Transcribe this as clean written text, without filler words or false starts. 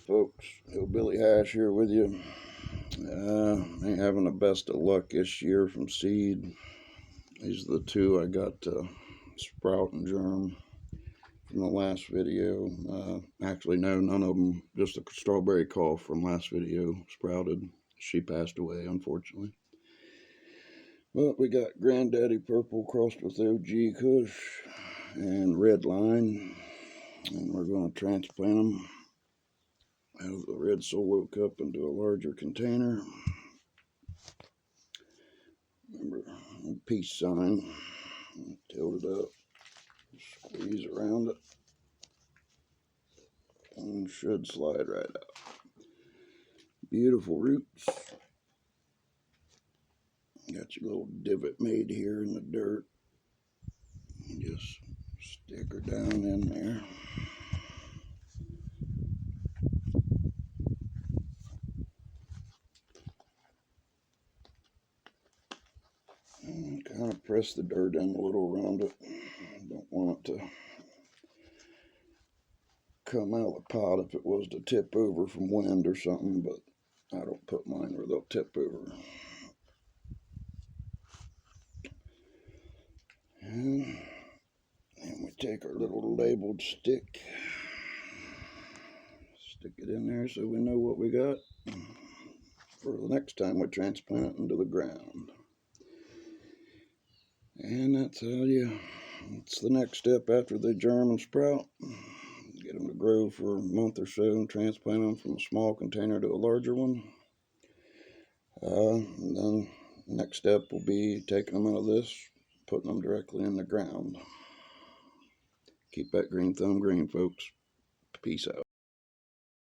Folks, Hillbilly Hash here with you. Ain't having the best of luck this year from seed. These are the two I got to sprout and germ from the last video. Actually, no, none of them. Just a strawberry cough from last video sprouted. She passed away, unfortunately. But we got Granddaddy Purple crossed with OG Kush and Red Line, and we're going to transplant them out of the red solo cup into a larger container. Remember, peace sign, tilt it up, squeeze around it, and should slide right out. Beautiful roots. Got your little divot made here in the dirt. Just stick her down in there. And kind of press the dirt in a little around it. Don't want it to come out of the pot if it was to tip over from wind or something, but I don't put mine where they'll tip over. And we take our little labeled stick, stick it in there so we know what we got for the next time we transplant it into the ground. And that's how it's the next step after they germ and sprout. Get them to grow for a month or so and transplant them from a small container to a larger one. And then the next step will be taking them out of this, putting them directly in the ground. Keep that green thumb green, folks. Peace out.